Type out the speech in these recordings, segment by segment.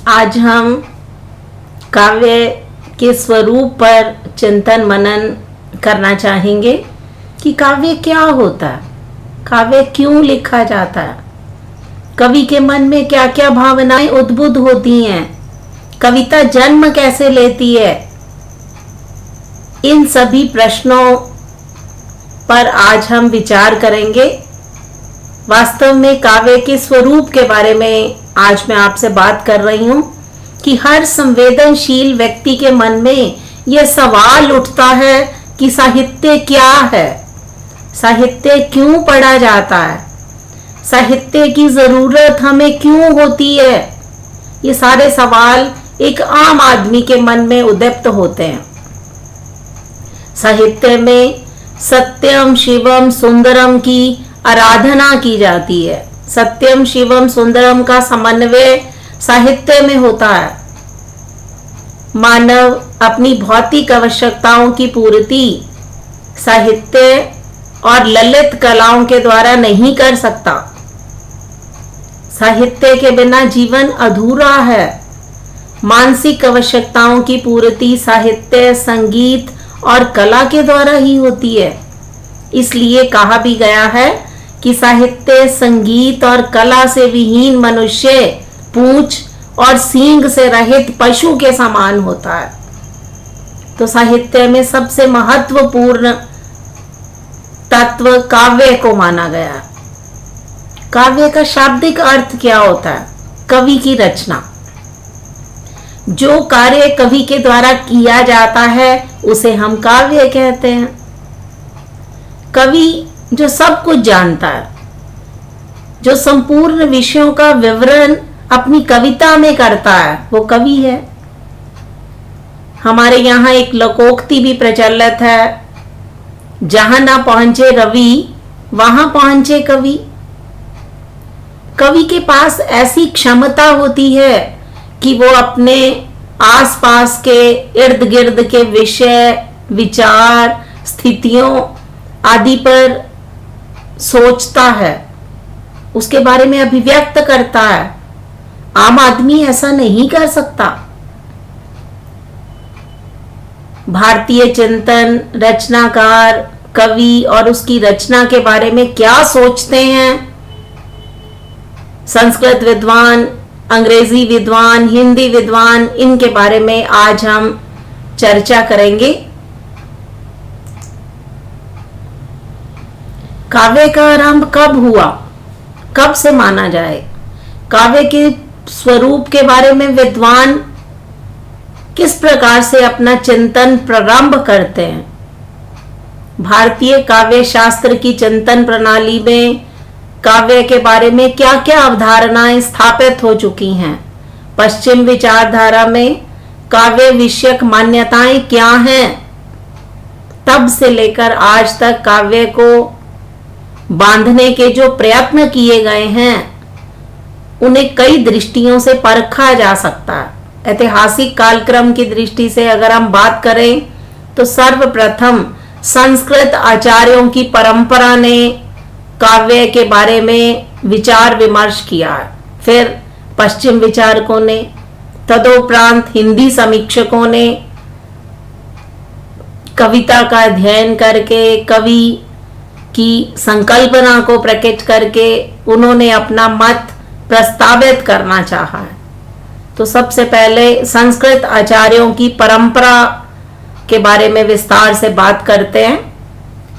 आज हम काव्य के स्वरूप पर चिंतन मनन करना चाहेंगे कि काव्य क्या होता है, काव्य क्यों लिखा जाता है, कवि के मन में क्या क्या भावनाएं उद्बुद्ध होती हैं, कविता जन्म कैसे लेती है। इन सभी प्रश्नों पर आज हम विचार करेंगे। वास्तव में काव्य के स्वरूप के बारे में आज मैं आपसे बात कर रही हूं कि हर संवेदनशील व्यक्ति के मन में यह सवाल उठता है कि साहित्य क्या है, साहित्य क्यों पढ़ा जाता है, साहित्य की जरूरत हमें क्यों होती है। ये सारे सवाल एक आम आदमी के मन में उद्दीप्त होते हैं। साहित्य में सत्यम शिवम सुंदरम की आराधना की जाती है। सत्यम शिवम सुंदरम का समन्वय साहित्य में होता है। मानव अपनी भौतिक आवश्यकताओं की पूर्ति साहित्य और ललित कलाओं के द्वारा नहीं कर सकता। साहित्य के बिना जीवन अधूरा है। मानसिक आवश्यकताओं की पूर्ति साहित्य, संगीत और कला के द्वारा ही होती है। इसलिए कहा भी गया है कि साहित्य, संगीत और कला से विहीन मनुष्य पूंछ और सींग से रहित पशु के समान होता है। तो साहित्य में सबसे महत्वपूर्ण तत्व काव्य को माना गया। काव्य का शाब्दिक अर्थ क्या होता है? कवि की रचना। जो कार्य कवि के द्वारा किया जाता है उसे हम काव्य कहते हैं। कवि जो सब कुछ जानता है, जो संपूर्ण विषयों का विवरण अपनी कविता में करता है, वो कवि है। हमारे यहाँ एक लोकोक्ति भी प्रचलित है, जहां ना पहुंचे रवि वहां पहुंचे कवि। कवि के पास ऐसी क्षमता होती है कि वो अपने आसपास के इर्द गिर्द के विषय, विचार, स्थितियों आदि पर सोचता है, उसके बारे में अभिव्यक्त करता है। आम आदमी ऐसा नहीं कर सकता। भारतीय चिंतन, रचनाकार, कवि और उसकी रचना के बारे में क्या सोचते हैं, संस्कृत विद्वान, अंग्रेजी विद्वान, हिंदी विद्वान, इनके बारे में आज हम चर्चा करेंगे। काव्य का आरंभ कब हुआ, कब से माना जाए? काव्य के स्वरूप के बारे में विद्वान किस प्रकार से अपना चिंतन प्रारंभ करते हैं? भारतीय काव्य शास्त्र की चिंतन प्रणाली में काव्य के बारे में क्या क्या अवधारणाएं स्थापित हो चुकी हैं? पश्चिम विचारधारा में काव्य विषयक मान्यताएं क्या हैं? तब से लेकर आज तक काव्य को बांधने के जो प्रयत्न किए गए हैं उन्हें कई दृष्टियों से परखा जा सकता है। ऐतिहासिक कालक्रम की दृष्टि से अगर हम बात करें तो सर्वप्रथम संस्कृत आचार्यों की परंपरा ने काव्य के बारे में विचार विमर्श किया है। फिर पश्चिम विचारकों ने, तदोपरांत हिंदी समीक्षकों ने कविता का अध्ययन करके, कवि की संकल्पना को प्रकट करके उन्होंने अपना मत प्रस्तावित करना चाहा है। तो सबसे पहले संस्कृत आचार्यों की परंपरा के बारे में विस्तार से बात करते हैं।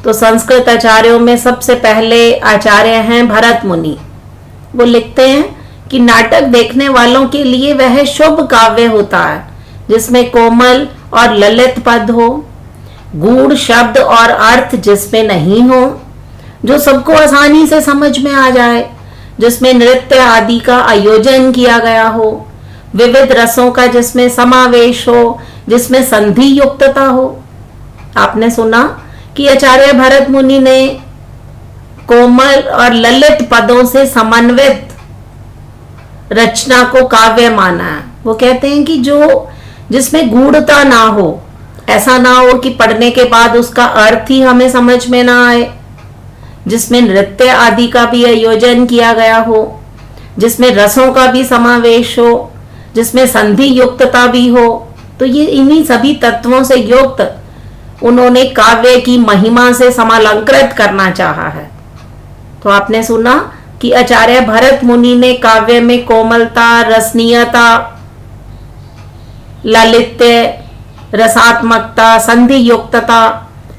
तो संस्कृत आचार्यों में सबसे पहले आचार्य हैं भरत मुनि। वो लिखते हैं कि नाटक देखने वालों के लिए वह शुभ काव्य होता है जिसमें कोमल और ललित पद हो, गूढ़ शब्द और अर्थ जिसमें नहीं हो, जो सबको आसानी से समझ में आ जाए, जिसमें नृत्य आदि का आयोजन किया गया हो, विविध रसों का जिसमें समावेश हो, जिसमें संधि युक्तता हो। आपने सुना कि आचार्य भरत मुनि ने कोमल और ललित पदों से समन्वित रचना को काव्य माना है। वो कहते हैं कि जो जिसमें गूढ़ता ना हो, ऐसा ना हो कि पढ़ने के बाद उसका अर्थ ही हमें समझ में ना आए, जिसमें नृत्य आदि का भी आयोजन किया गया हो, जिसमें रसों का भी समावेश हो, जिसमें संधि युक्तता भी हो। तो ये इन्हीं सभी तत्वों से युक्त उन्होंने काव्य की महिमा से समालंकृत करना चाहा है। तो आपने सुना कि आचार्य भरत मुनि ने काव्य में कोमलता, रसनीयता, लालित्य, रसात्मकता, संधि युक्तता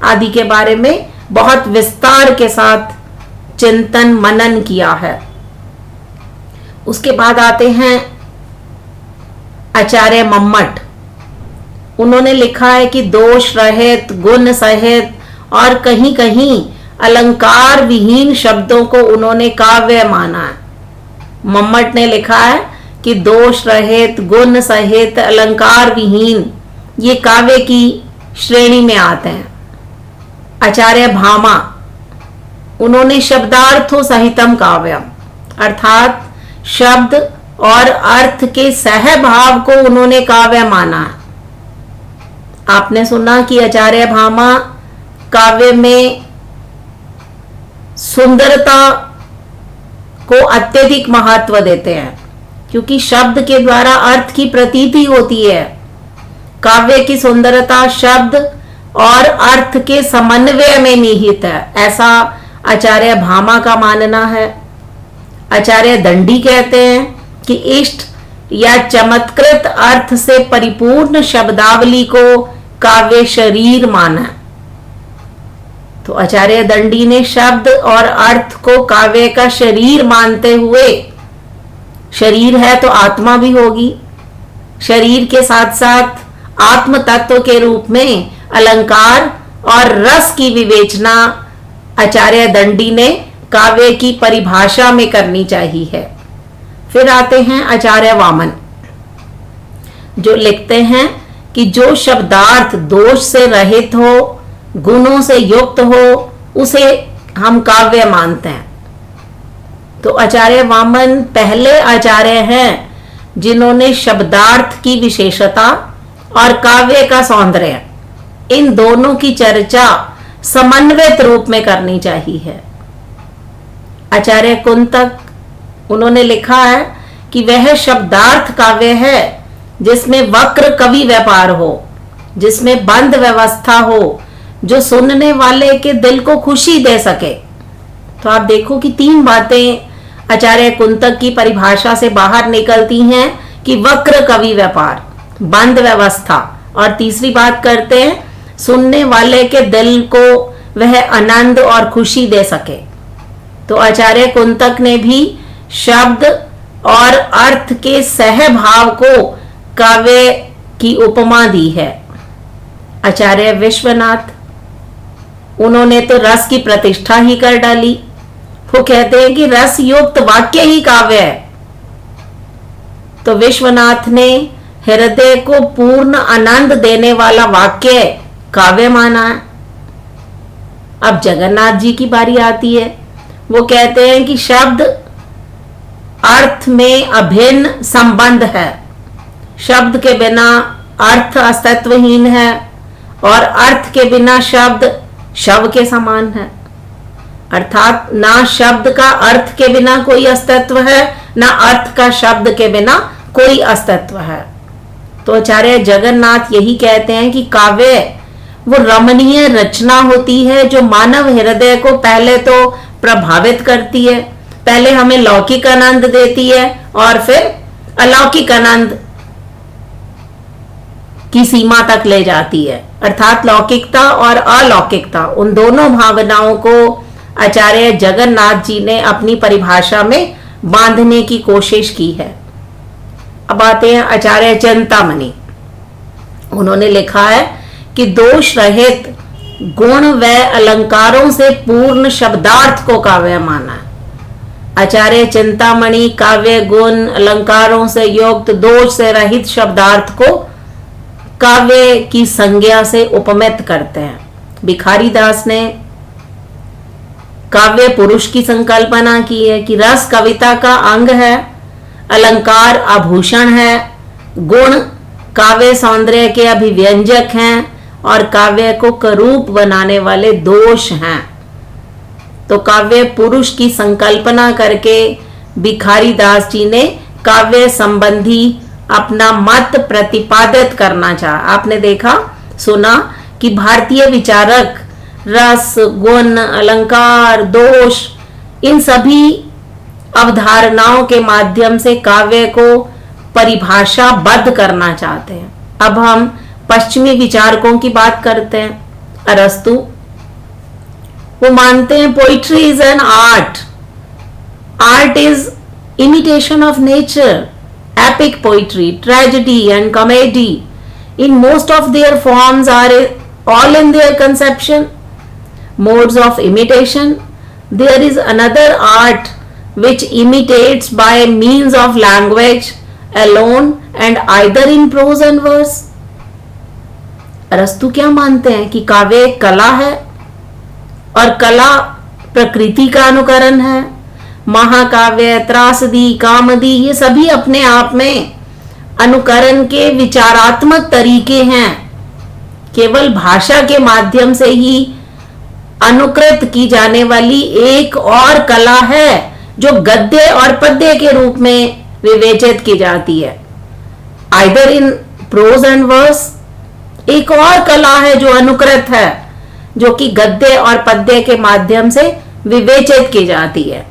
आदि के बारे में बहुत विस्तार के साथ चिंतन मनन किया है। उसके बाद आते हैं आचार्य मम्मट। उन्होंने लिखा है कि दोष रहित, गुण सहित और कहीं कहीं अलंकार विहीन शब्दों को उन्होंने काव्य माना है। मम्मट ने लिखा है कि दोष रहित, गुण सहित, अलंकार विहीन ये काव्य की श्रेणी में आते हैं। आचार्य भामा, उन्होंने शब्दार्थो सहितम काव्यम अर्थात शब्द और अर्थ के सहभाव को उन्होंने काव्य माना है। आपने सुना कि आचार्य भामा काव्य में सुंदरता को अत्यधिक महत्व देते हैं, क्योंकि शब्द के द्वारा अर्थ की प्रतीति होती है। काव्य की सुंदरता शब्द और अर्थ के समन्वय में निहित है, ऐसा आचार्य भामा का मानना है। आचार्य दंडी कहते हैं कि इष्ट या चमत्कृत अर्थ से परिपूर्ण शब्दावली को काव्य शरीर माना। तो आचार्य दंडी ने शब्द और अर्थ को काव्य का शरीर मानते हुए, शरीर है तो आत्मा भी होगी, शरीर के साथ साथ आत्म तत्व के रूप में अलंकार और रस की विवेचना आचार्य दंडी ने काव्य की परिभाषा में करनी चाहिए है। फिर आते हैं आचार्य वामन, जो लिखते हैं कि जो शब्दार्थ दोष से रहित हो, गुणों से युक्त हो, उसे हम काव्य मानते हैं। तो आचार्य वामन पहले आचार्य हैं जिन्होंने शब्दार्थ की विशेषता और काव्य का सौंदर्य, इन दोनों की चर्चा समन्वित रूप में करनी चाहिए है। आचार्य कुंतक, उन्होंने लिखा है कि वह शब्दार्थ काव्य है जिसमें वक्र कवि व्यापार हो, जिसमें बंद व्यवस्था हो, जो सुनने वाले के दिल को खुशी दे सके। तो आप देखो कि तीन बातें आचार्य कुंतक की परिभाषा से बाहर निकलती हैं कि वक्र कवि व्यापार, बंद व्यवस्था, और तीसरी बात करते हैं सुनने वाले के दिल को वह आनंद और खुशी दे सके। तो आचार्य कुंतक ने भी शब्द और अर्थ के सहभाव को काव्य की उपमा दी है। आचार्य विश्वनाथ, उन्होंने तो रस की प्रतिष्ठा ही कर डाली। वो कहते हैं कि रस युक्त वाक्य ही काव्य है। तो विश्वनाथ ने हृदय को पूर्ण आनंद देने वाला वाक्य काव्य माना है। अब जगन्नाथ जी की बारी आती है। वो कहते हैं कि शब्द अर्थ में अभिन्न संबंध है, शब्द के बिना अर्थ अस्तित्वहीन है और अर्थ के बिना शब्द शव के समान है। अर्थात ना शब्द का अर्थ के बिना कोई अस्तित्व है, ना अर्थ का शब्द के बिना कोई अस्तित्व है। तो आचार्य जगन्नाथ यही कहते हैं कि काव्य वो रमणीय रचना होती है जो मानव हृदय को पहले तो प्रभावित करती है, पहले हमें लौकिक आनंद देती है और फिर अलौकिक आनंद की सीमा तक ले जाती है। अर्थात लौकिकता और अलौकिकता, उन दोनों भावनाओं को आचार्य जगन्नाथ जी ने अपनी परिभाषा में बांधने की कोशिश की है। अब आते हैं आचार्य चिंतामणि। उन्होंने लिखा है कि दोष रहित, गुण व अलंकारों से पूर्ण शब्दार्थ को काव्य माना है। आचार्य चिंतामणि काव्य गुण अलंकारों से युक्त, दोष से रहित शब्दार्थ को काव्य की संज्ञा से उपमित करते हैं। भिखारी दास ने काव्य पुरुष की संकल्पना की है कि रस कविता का अंग है, अलंकार आभूषण है, गुण काव्य सौंदर्य के अभिव्यंजक हैं और काव्य को करूप बनाने वाले दोष हैं। तो काव्य पुरुष की संकल्पना करके भिखारी दास जी ने काव्य संबंधी अपना मत प्रतिपादित करना चाहा। आपने देखा सुना कि भारतीय विचारक रस, गुण, अलंकार, दोष, इन सभी अवधारणाओं के माध्यम से काव्य को परिभाषाबद्ध करना चाहते हैं। अब हम पश्चिमी विचारकों की बात करते हैं। अरस्तु, वो मानते हैं poetry is an art, art is imitation of nature. Epic poetry, tragedy and comedy in most of their forms are all in their conception modes of imitation. There is another art which imitates by means of language alone and either in prose and verse. अरस्तु क्या मानते हैं कि काव्य एक कला है और कला प्रकृति का अनुकरण है। महाकाव्य, त्रासदी, कामदी, ये सभी अपने आप में अनुकरण के विचारात्मक तरीके हैं। केवल भाषा के माध्यम से ही अनुकृत की जाने वाली एक और कला है जो गद्य और पद्य के रूप में विवेचित की जाती है, either in prose and verse. एक और कला है जो अनुकृत है, जो कि गद्य और पद्य के माध्यम से विवेचित की जाती है।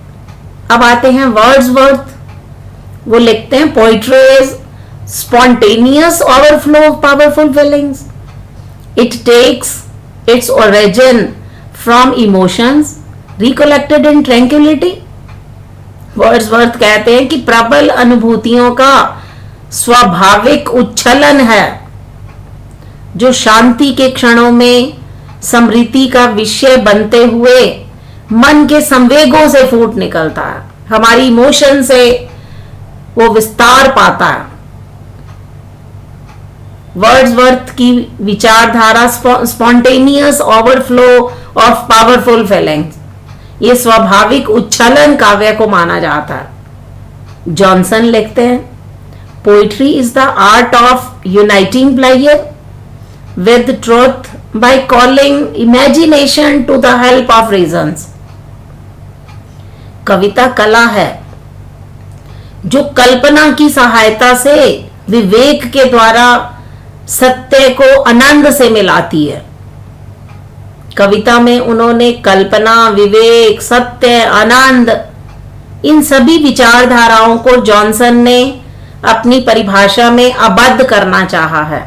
अब आते हैं वर्ड्सवर्थ। वो लिखते हैं poetry is spontaneous overflow of powerful feelings. It takes its origin from emotions recollected in tranquility. Wordsworth कहते हैं कि प्रबल अनुभूतियों का स्वाभाविक उच्छलन है जो शांति के क्षणों में स्मृति का विषय बनते हुए मन के संवेगों से फूट निकलता है, हमारी इमोशन से वो विस्तार पाता है। वर्ड्सवर्थ की विचारधारा spontaneous overflow of powerful feelings, ये स्वाभाविक उच्छलन काव्य को माना जाता है। जॉनसन लिखते हैं poetry is the art of uniting pleasure with truth by calling imagination to the help of reasons. कविता कला है जो कल्पना की सहायता से विवेक के द्वारा सत्य को आनंद से मिलाती है। कविता में उन्होंने कल्पना, विवेक, सत्य, आनंद, इन सभी विचारधाराओं को जॉनसन ने अपनी परिभाषा में आबद्ध करना चाहा है।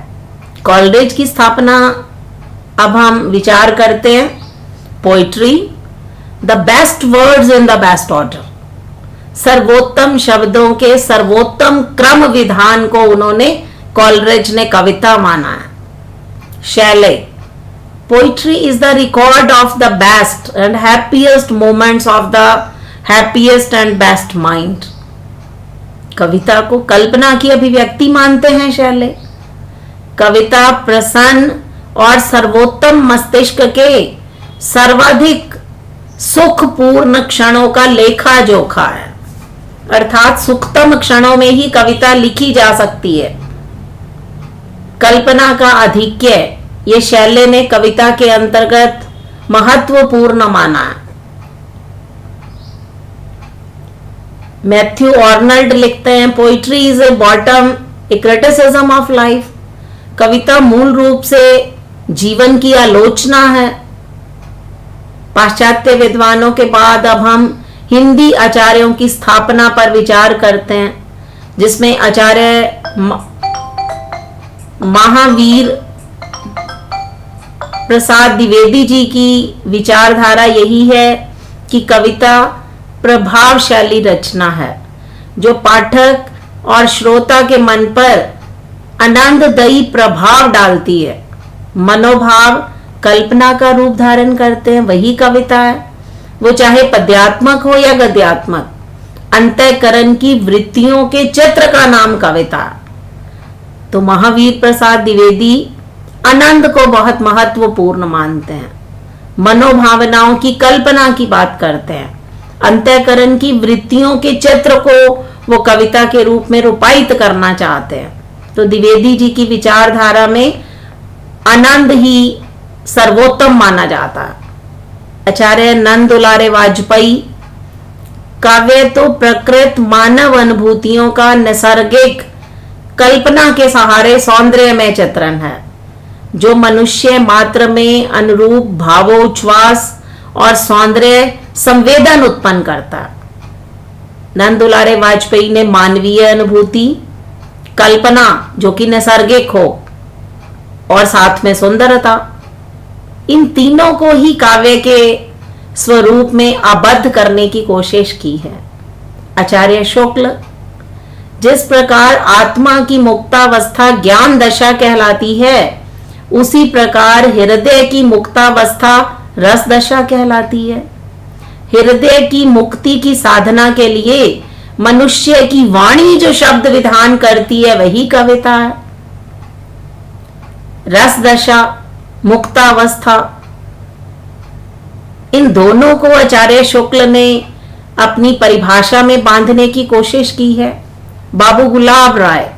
कॉलरिज की स्थापना अब हम विचार करते हैं। Poetry the best words in the best order, सर्वोत्तम शब्दों के सर्वोत्तम क्रम विधान को उन्होंने कॉलरिज ने कविता माना है। Shelley poetry is the record of the best and happiest moments of the happiest and best mind. कविता को कल्पना की अभिव्यक्ति मानते हैं शैले। कविता प्रसन्न और सर्वोत्तम मस्तिष्क के सर्वाधिक सुखपूर्ण क्षणों का लेखा जोखा है, अर्थात सुखतम क्षणों में ही कविता लिखी जा सकती है। कल्पना का आधिक्य ये शैले ने कविता के अंतर्गत महत्वपूर्ण माना है। मैथ्यू आर्नल्ड लिखते हैं poetry is a bottom, a criticism of life. कविता मूल रूप से जीवन की आलोचना है। पाश्चात्य विद्वानों के बाद अब हम हिंदी आचार्यों की स्थापना पर विचार करते हैं, जिसमें आचार्य महावीर प्रसाद द्विवेदी जी की विचारधारा यही है कि कविता प्रभावशाली रचना है जो पाठक और श्रोता के मन पर आनंददायी प्रभाव डालती है। मनोभाव कल्पना का रूप धारण करते हैं, वही कविता है। वो चाहे पद्यात्मक हो या गद्यात्मक, अंतःकरण की वृत्तियों के चित्र का नाम कविता। तो महावीर प्रसाद द्विवेदी आनंद को बहुत महत्वपूर्ण मानते हैं, मनोभावनाओं की कल्पना की बात करते हैं, अंतःकरण की वृत्तियों के चित्र को वो कविता के रूप में रूपायित करना चाहते हैं। तो द्विवेदी जी की विचारधारा में आनंद ही सर्वोत्तम माना जाता है। आचार्य नंद दुलारे वाजपेयी काव्य तो प्रकृत मानव अनुभूतियों का नैसर्गिक कल्पना के सहारे सौंदर्यमय चित्रण है, जो मनुष्य मात्र में अनुरूप भावोच्छ्वास और सौंदर्य संवेदन उत्पन्न करता। नंद दुलारे वाजपेयी ने मानवीय अनुभूति, कल्पना जो कि नैसर्गिक हो, और साथ में सुंदरता, इन तीनों को ही काव्य के स्वरूप में आबद्ध करने की कोशिश की है। आचार्य शुक्ल, जिस प्रकार आत्मा की मुक्तावस्था ज्ञान दशा कहलाती है, उसी प्रकार हृदय की मुक्तावस्था रस दशा कहलाती है। हृदय की मुक्ति की साधना के लिए मनुष्य की वाणी जो शब्द विधान करती है, वही कविता है। रस दशा, मुक्तावस्था, इन दोनों को आचार्य शुक्ल ने अपनी परिभाषा में बांधने की कोशिश की है। बाबू गुलाब राय,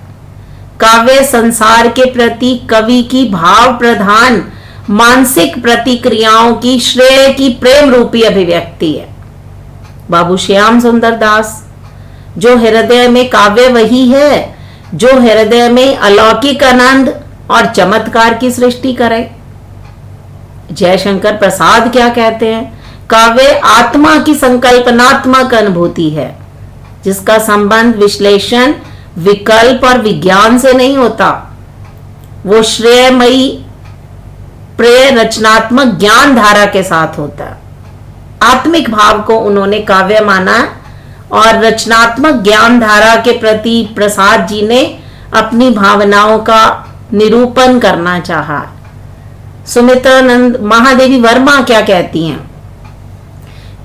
काव्य संसार के प्रति कवि की भाव प्रधान मानसिक प्रतिक्रियाओं की श्रेय की प्रेम रूपी अभिव्यक्ति है। बाबू श्याम सुंदर दास, जो हृदय में काव्य वही है जो हृदय में अलौकिक आनंद और चमत्कार की सृष्टि करे। जयशंकर प्रसाद क्या कहते हैं? काव्य आत्मा की संकल्पनात्मक अनुभूति है, जिसका संबंध विश्लेषण, विकल्प और विज्ञान से नहीं होता। वो श्रेयमयी प्रेय रचनात्मक ज्ञान धारा के साथ होता है। आत्मिक भाव को उन्होंने काव्य माना और रचनात्मक ज्ञान धारा के प्रति प्रसाद जी ने अपनी भावनाओं का निरूपण करना चाहा। सुमित्रानंद महादेवी वर्मा क्या कहती हैं?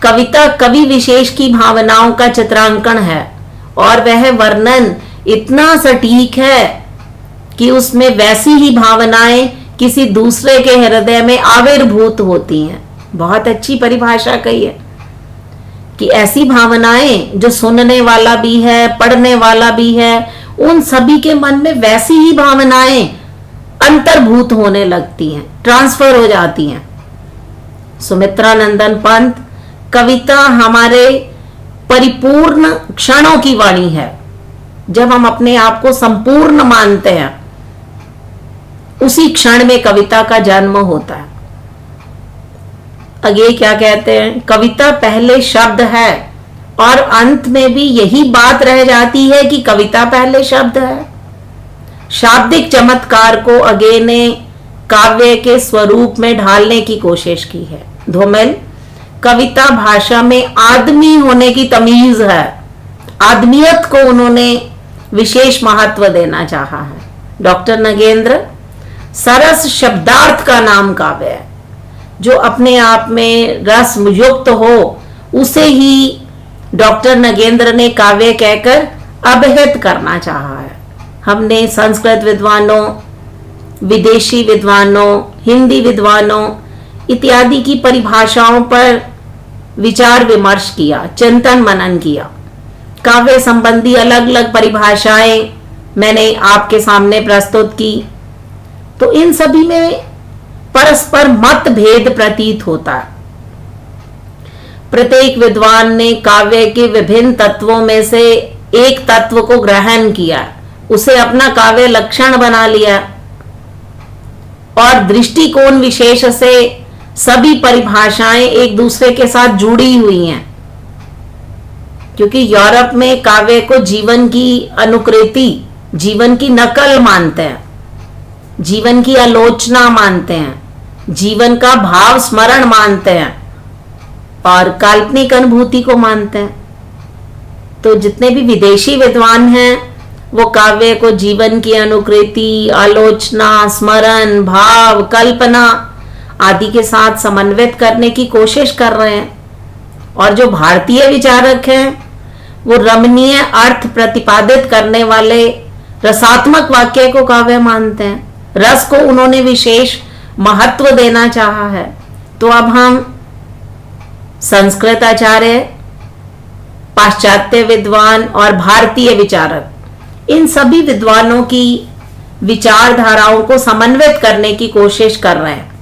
कविता कवि विशेष की भावनाओं का चित्रांकन है और वह वर्णन इतना सटीक है कि उसमें वैसी ही भावनाएं किसी दूसरे के हृदय में आविर्भूत होती हैं। बहुत अच्छी परिभाषा कही है कि ऐसी भावनाएं जो सुनने वाला भी है, पढ़ने वाला भी है, उन सभी के मन में वैसी ही भावनाएं अंतर्भूत होने लगती हैं, ट्रांसफर हो जाती हैं। सुमित्रानंदन पंत, कविता हमारे परिपूर्ण क्षणों की वाणी है। जब हम अपने आप को संपूर्ण मानते हैं, उसी क्षण में कविता का जन्म होता है। आगे क्या कहते हैं? कविता पहले शब्द है और अंत में भी यही बात रह जाती है कि कविता पहले शब्द है। शाब्दिक चमत्कार को आगे ने काव्य के स्वरूप में ढालने की कोशिश की है। धूमिल, कविता भाषा में आदमी होने की तमीज है। आदमियत को उन्होंने विशेष महत्व देना चाहा है। डॉक्टर नगेंद्र, सरस शब्दार्थ का नाम काव्य है। जो अपने आप में रस युक्त हो, उसे ही डॉक्टर नगेंद्र ने काव्य कहकर अभिहित करना चाहा है। हमने संस्कृत विद्वानों, विदेशी विद्वानों, हिंदी विद्वानों इत्यादि की परिभाषाओं पर विचार विमर्श किया, चिंतन मनन किया। काव्य संबंधी अलग अलग परिभाषाएं मैंने आपके सामने प्रस्तुत की, तो इन सभी में परस्पर मतभेद प्रतीत होता है। प्रत्येक विद्वान ने काव्य के विभिन्न तत्वों में से एक तत्व को ग्रहण किया, उसे अपना काव्य लक्षण बना लिया और दृष्टिकोण विशेष से सभी परिभाषाएं एक दूसरे के साथ जुड़ी हुई हैं। क्योंकि यूरोप में काव्य को जीवन की अनुकृति, जीवन की नकल मानते हैं, जीवन की आलोचना मानते हैं, जीवन का भाव स्मरण मानते हैं और काल्पनिक अनुभूति को मानते हैं। तो जितने भी विदेशी विद्वान हैं, वो काव्य को जीवन की अनुकृति, आलोचना, स्मरण, भाव, कल्पना आदि के साथ समन्वित करने की कोशिश कर रहे हैं। और जो भारतीय विचारक हैं, वो रमणीय अर्थ प्रतिपादित करने वाले रसात्मक वाक्य को काव्य मानते हैं। रस को उन्होंने विशेष महत्व देना चाहा है। तो अब हम संस्कृत आचार्य, पाश्चात्य विद्वान और भारतीय विचारक, इन सभी विद्वानों की विचारधाराओं को समन्वित करने की कोशिश कर रहे हैं।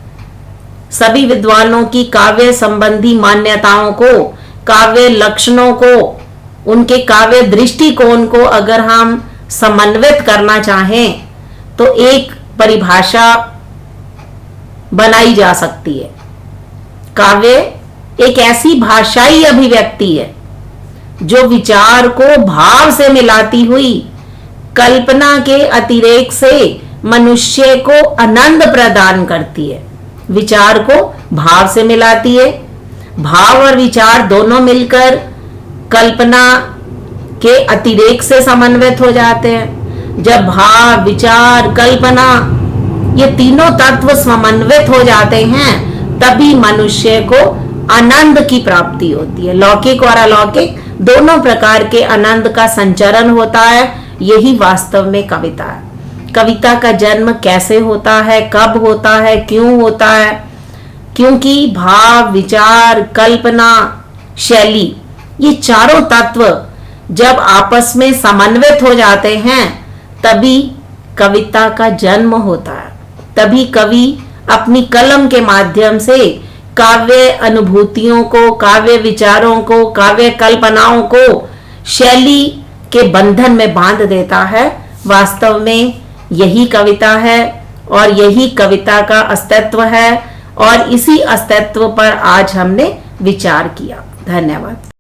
सभी विद्वानों की काव्य संबंधी मान्यताओं को, काव्य लक्षणों को, उनके काव्य दृष्टिकोण को अगर हम समन्वित करना चाहें तो एक परिभाषा बनाई जा सकती है। काव्य एक ऐसी भाषाई अभिव्यक्ति है जो विचार को भाव से मिलाती हुई कल्पना के अतिरेक से मनुष्य को आनंद प्रदान करती है। विचार को भाव से मिलाती है, भाव और विचार दोनों मिलकर कल्पना के अतिरेक से समन्वित हो जाते हैं। जब भाव, विचार, कल्पना ये तीनों तत्व समन्वित हो जाते हैं तभी मनुष्य को आनंद की प्राप्ति होती है। लौकिक और अलौकिक दोनों प्रकार के आनंद का संचरण होता है। यही वास्तव में कविता है। कविता का जन्म कैसे होता है, कब होता है, क्यों होता है? क्योंकि भाव, विचार, कल्पना, शैली ये चारों तत्व जब आपस में समन्वित हो जाते हैं तभी कविता का जन्म होता है। तभी कवि अपनी कलम के माध्यम से काव्य अनुभूतियों को, काव्य विचारों को, काव्य कल्पनाओं को शैली के बंधन में बांध देता है। वास्तव में यही कविता है और यही कविता का अस्तित्व है और इसी अस्तित्व पर आज हमने विचार किया। धन्यवाद।